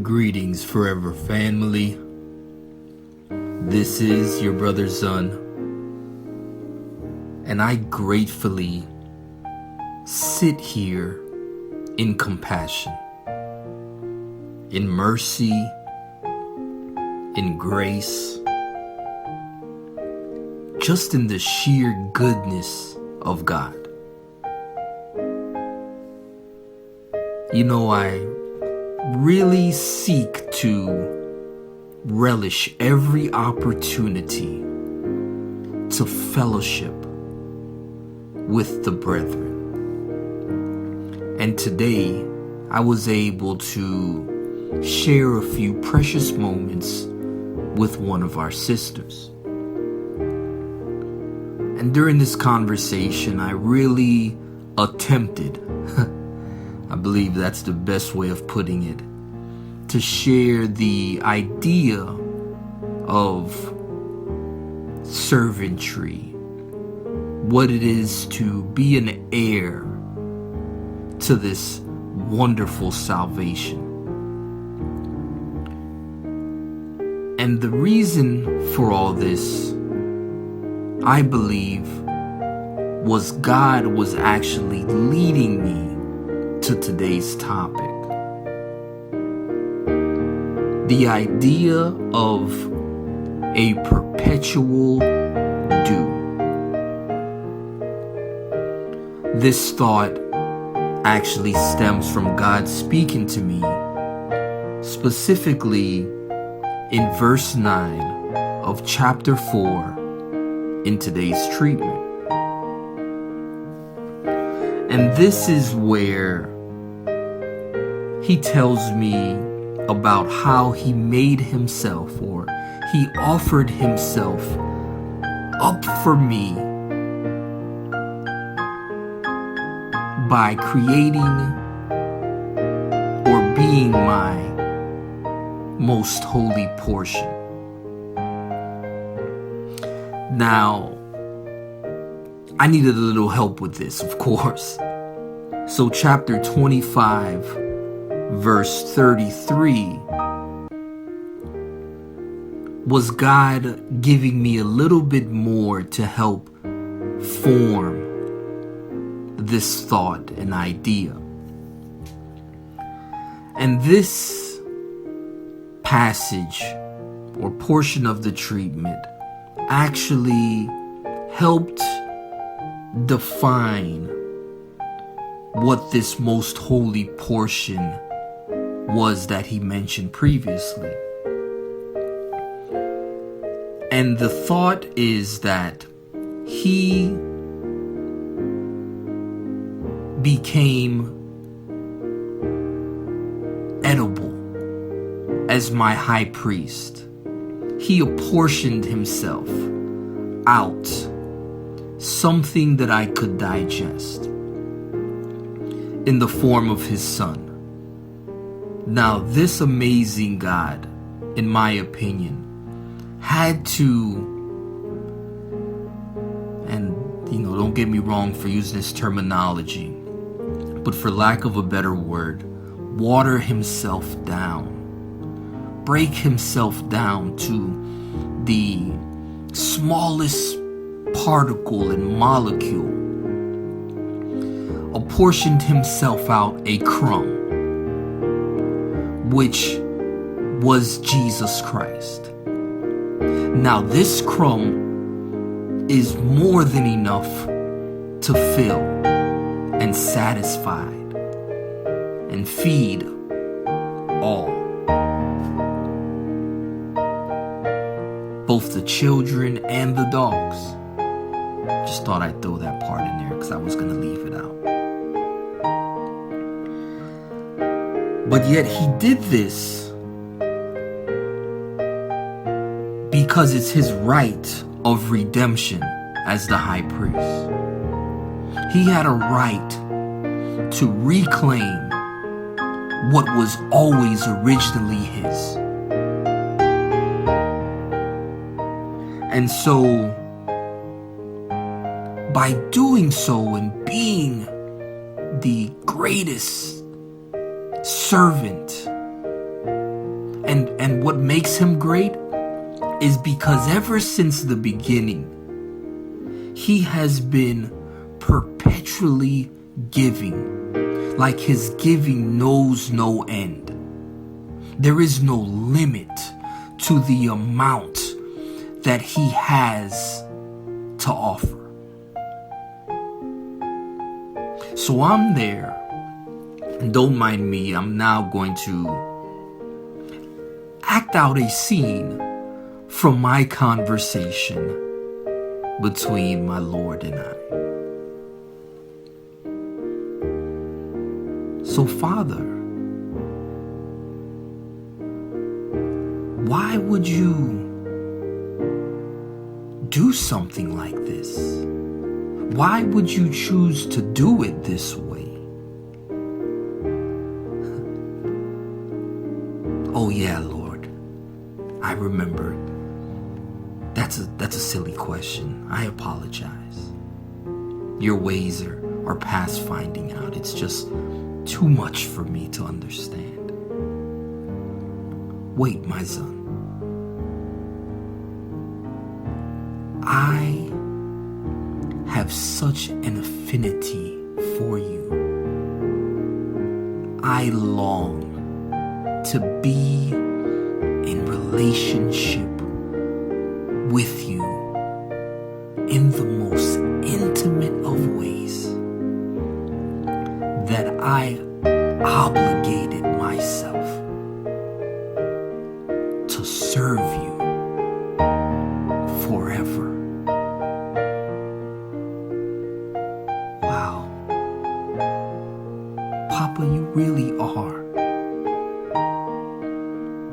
Greetings, forever family. This is your brother Zun, and I gratefully sit here in compassion, in mercy, in grace, just in the sheer goodness of God. You know, I really seek to relish every opportunity to fellowship with the brethren. And today, I was able to share a few precious moments with one of our sisters. And during this conversation, I really attempted I believe that's the best way of putting it, to share the idea of servantry, what it is to be an heir to this wonderful salvation. And the reason for all this, I believe, was God was actually leading me to today's topic. The idea of a perpetual due. This thought actually stems from God speaking to me, specifically in verse 9 of chapter 4 in today's treatment. And this is where he tells me about how he made himself, or he offered himself up for me by creating or being my most holy portion. Now, I needed a little help with this, of course. So chapter 25, verse 33, was God giving me a little bit more to help form this thought and idea. And this passage or portion of the treatment actually helped define what this most holy portion was that he mentioned previously. And the thought is that he became edible as my high priest. He apportioned himself out, something that I could digest, in the form of his son. Now, this amazing God, in my opinion, had to, and don't get me wrong for using this terminology, but for lack of a better word, water himself down, break himself down to the smallest particle and molecule, apportioned himself out a crumb, which was Jesus Christ. Now, this crumb is more than enough to fill and satisfy and feed all, both the children and the dogs. Just thought I'd throw that part in there because I was going to leave it out. But yet he did this because it's his right of redemption as the high priest. He had a right to reclaim what was always originally his. And so, by doing so and being the greatest servant And what makes him great is because ever since the beginning, he has been perpetually giving, like his giving knows no end. There is no limit to the amount that he has to offer. So I'm there, and don't mind me, I'm now going to act out a scene from my conversation between my Lord and I. So, Father, why would you do something like this? Why would you choose to do it this way? Oh yeah, Lord, I remember. That's a silly question. I apologize. Your ways are past finding out. It's just too much for me to understand. Wait, my son. I have such an affinity for you. I long to be in relationship with you in the most intimate of ways, that I obligated myself to serve you forever. Wow. Papa, you really are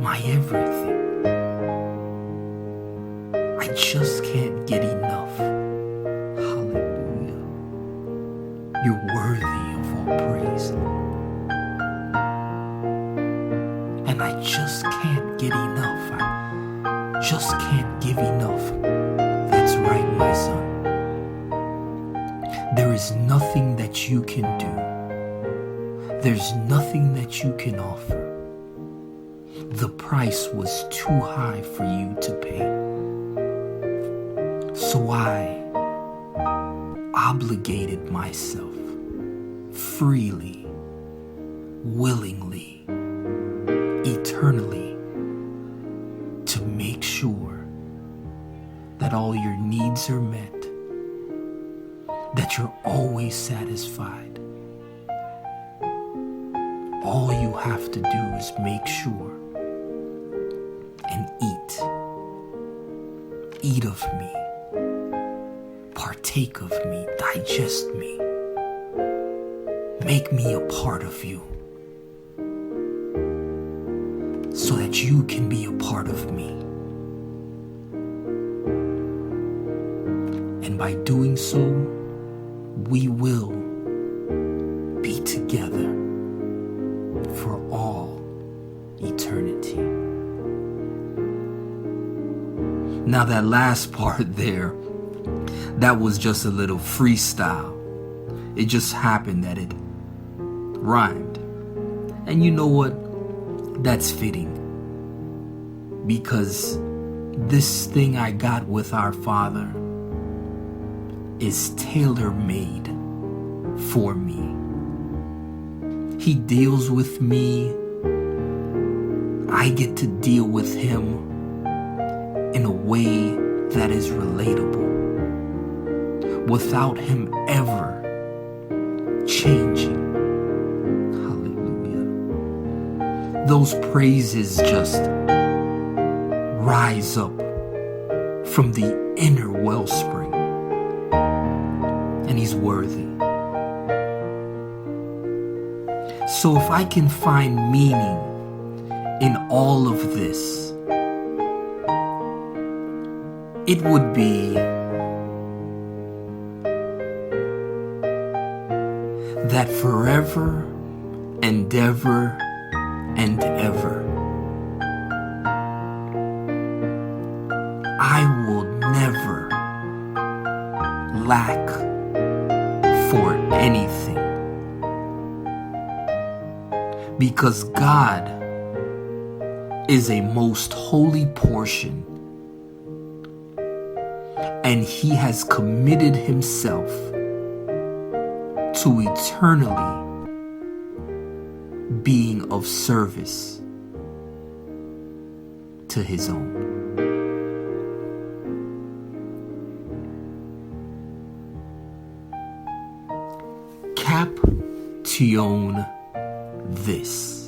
my everything. I just can't get enough. Hallelujah. You're worthy of all praise, Lord. And I just can't get enough. I just can't give enough. That's right, my son. There is nothing that you can do. There's nothing that you can offer. The price was too high for you to pay. So I obligated myself freely, willingly, eternally to make sure that all your needs are met, that you're always satisfied. All you have to do is make sure and eat of me. Partake of me, digest me, make me a part of you, so that you can be a part of me. And by doing so, we will be together for all eternity. Now that last part there, that was just a little freestyle. It just happened that it rhymed. And you know what? That's fitting. Because this thing I got with our Father is tailor-made for me. He deals with me. I get to deal with him in a way that is relatable, without him ever changing. Hallelujah. Those praises just rise up from the inner wellspring, and he's worthy. So if I can find meaning in all of this, it would be that forever and ever and ever, I will never lack for anything, because God is a most holy portion, and he has committed himself to eternally being of service to his own. Caption this.